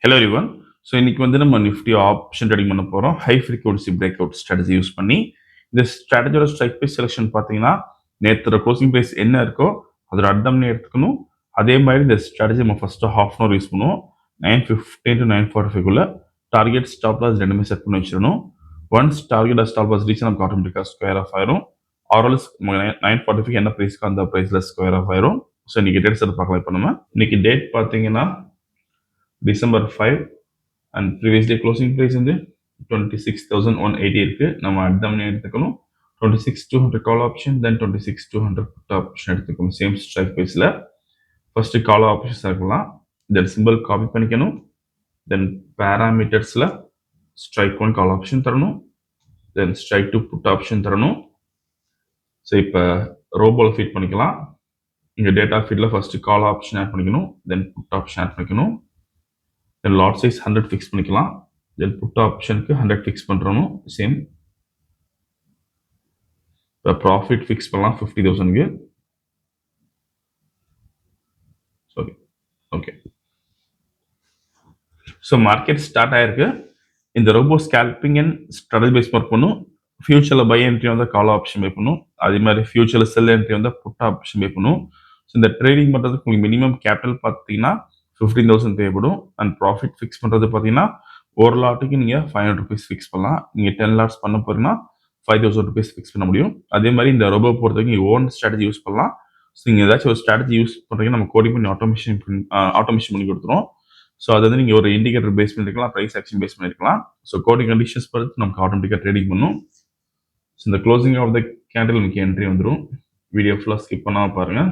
Hello everyone. So இன்னைக்கு நம்ம Nifty option trading பண்ண போகிறோம். High frequency break out strategy use பண்ணி இந்த ஸ்ட்ராட்டஜியோட ஸ்ட்ரைக் ப்ரைஸ் செலெக்ஷன் பார்த்தீங்கன்னா நேற்று க்ளோசிங் ப்ரைஸ் என்ன இருக்கோ அதோட அட்டம்னே எடுத்துக்கணும். அதே மாதிரி இந்த ஸ்ட்ராட்டஜி நம்ம first half an hour use பண்ணுவோம். 9:15 to 9:45 டார்கெட் ஸ்டாப் லாஸ் ரெண்டுமே செட் பண்ணி வச்சிடணும். Once target stop loss reach நமக்கு ஆட்டோமேட்டிக்காக ஸ்கொயர் ஆஃப் ஆயிரும். ஆர்எல்ஸ் 9:45 என்ன ப்ரைஸ்க்கு அந்த ப்ரைஸில் ஸ்கொயர் ஆஃப் ஆயிரும். ஸோ இன்னைக்கு டேட்ஸ் பார்க்கலாம். இப்போ நம்ம இன்னைக்கு டேட் பார்த்தீங்கன்னா December 5 and previous day closing price 26,180 இருக்கு. நம்ம அட்டம்னே எடுத்துக்கணும். 26,200 call option then 26,200 put option எடுத்துக்கணும். சேம் ஸ்ட்ரைக் ப்ரைஸில் ஃபர்ஸ்ட் கால் ஆப்ஷன்ஸ் இருக்கலாம். தென் சிம்பிள் காப்பி பண்ணிக்கணும். தென் பேராமீட்டர்ஸில் ஸ்ட்ரைக் 1 கால் ஆப்ஷன் தரணும். தென் ஸ்ட்ரைக் 2 புட் ஆப்ஷன் தரணும். ஸோ இப்போ ரோபோவில் ஃபீட் பண்ணிக்கலாம். இங்கே டேட்டா ஃபீட்டில் ஃபர்ஸ்ட் கால் ஆப்ஷன் ஆட் பண்ணிக்கணும். தென் புட் ஆப்ஷன் ஆட் பண்ணிக்கணும். தென் லாட் சைஸ் 100 ஃபிக்ஸ் பண்ணிக்கலாம். தென் புட் ஆப்ஷனுக்கு 100 ஃபிக்ஸ் பண்ணுறணும். சேம் இப்போ ப்ராஃபிட் ஃபிக்ஸ் பண்ணலாம் 50,000க்கு. Sorry, okay. So market start ஆயிருக்கு. இந்த robo scalping and strategy base work பண்ணும். ஃபியூச்சரில் பை என்ட்ரி வந்து கால் ஆப்ஷன் பே பண்ணும். அதே மாதிரி ஃபியூச்சரில் செல் என்ட்ரி வந்து புட் ஆப்ஷன் பே பண்ணும். ஸோ இந்த ட்ரேடிங் பண்ணுறதுக்கு உங்களுக்கு மினிமம் கேபிட்டல் பார்த்தீங்கன்னா 15,000 தேவைப்படும். அண்ட் ப்ராஃபிட் ஃபிக்ஸ் பண்ணுறது பார்த்தீங்கன்னா ஒரு லாட்டுக்கு நீங்கள் 500 rupees ஃபிக்ஸ் பண்ணலாம். நீங்கள் 10 லாட்ஸ் பண்ண போகிறீங்கன்னா 5,000 rupees ஃபிக்ஸ் பண்ண முடியும். அதே மாதிரி இந்த ரோபோ பொறுத்தவரைக்கும் நீங்கள் ஓன் ஸ்ட்ராட்டஜி யூஸ் பண்ணலாம். ஸோ நீங்கள் ஏதாச்சும் ஒரு ஸ்ட்ராட்டஜி யூஸ் பண்ணுறீங்கன்னா நம்ம கோடிங் பண்ணி ஆட்டோமேஷன் பண்ணி கொடுத்துருவோம். ஸோ அது நீங்கள் ஒரு இண்டிகேட்டர் பேஸ் பண்ணிருக்கலாம், ப்ரைஸ் ஆக்ஷன் பேஸ் பண்ணிருக்கலாம். ஸோ கோடிங் கண்டிஷன்ஸ் பொறுத்து நமக்கு ஆட்டோமேட்டிக்காக ட்ரேடிங் பண்ணும். ஸோ இந்த க்ளோசிங் ஆஃப் த கேண்டில் நமக்கு என்ட்ரி வந்துடும். வீடியோ ஃபுல்லாக ஸ்கிப் பண்ணாமல் பாருங்கள்.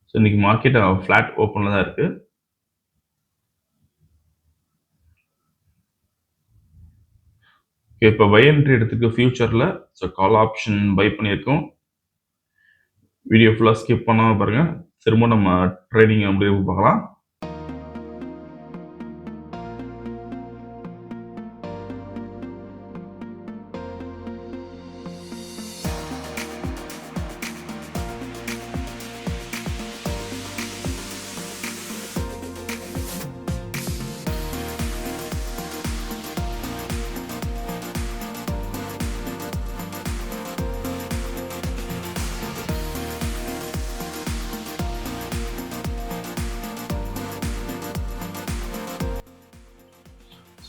ஸோ இன்னைக்கு மார்க்கெட் ஃப்ளாட் ஓப்பனில் தான் இருக்கு. இப்போ பை என்ட்ரி எடுத்துக்க ஃபியூச்சரில் ஸோ கால் ஆப்ஷன் பை பண்ணியிருக்கோம். வீடியோ ஃபுல்லாக ஸ்கிப் பண்ணாமல் பாருங்கள். திரும்ப நம்ம ட்ரேடிங் முடிவு பார்க்கலாம்.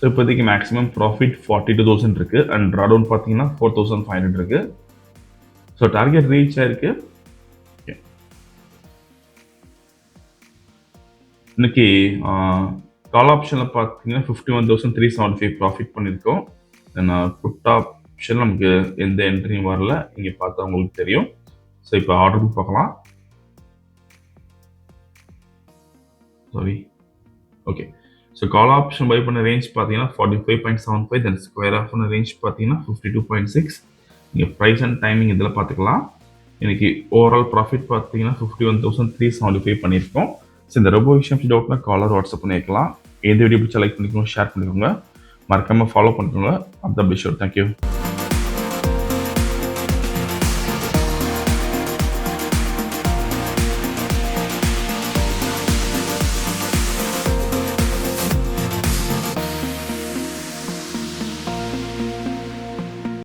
ஸோ இப்போதைக்கு மேக்ஸிமம் ப்ராஃபிட் 42,000 இருக்குது. அண்ட் ட்ராடவுன் பார்த்தீங்கன்னா 4,500 இருக்குது. ஸோ டார்கெட் ரீச் ஆயிருக்கு. இன்னைக்கு கால் ஆப்ஷனில் பார்த்தீங்கன்னா 51,375 ப்ராஃபிட் பண்ணியிருக்கோம். தென் புட் ஆப்ஷன் நமக்கு எந்த என்ட்ரியும் வரல. இங்கே பார்த்தா உங்களுக்கு தெரியும். ஸோ இப்போ ஆர்டர் புக் பார்க்கலாம். Sorry, okay. So call option by பண்ண ரேஞ்ச் பார்த்தீங்கன்னா 45.75, தென் ஸ்கொயர் ஆஃப் பண்ண ரேஞ்ச் பார்த்தீங்கன்னா 52.6. நீங்கள் ப்ரைஸ் அண்ட் டைமிங் இதில் பார்த்துக்கலாம். இன்னைக்கு ஓவரால் ப்ராஃபிட் பார்த்தீங்கன்னா 51,375 பண்ணியிருக்கோம். ஸோ இந்த ரொம்ப விஷயம் டவுட்னா காலர் வாட்ஸ்அப் பண்ணி வைக்கலாம். எந்த வீடியோ பிடிச்சா லைக் பண்ணிக்கோங்க, ஷேர் பண்ணிக்கோங்க, மறக்காமல் ஃபாலோ பண்ணிக்கோங்க. அப்தான் பிஷோர். தேங்க்யூ.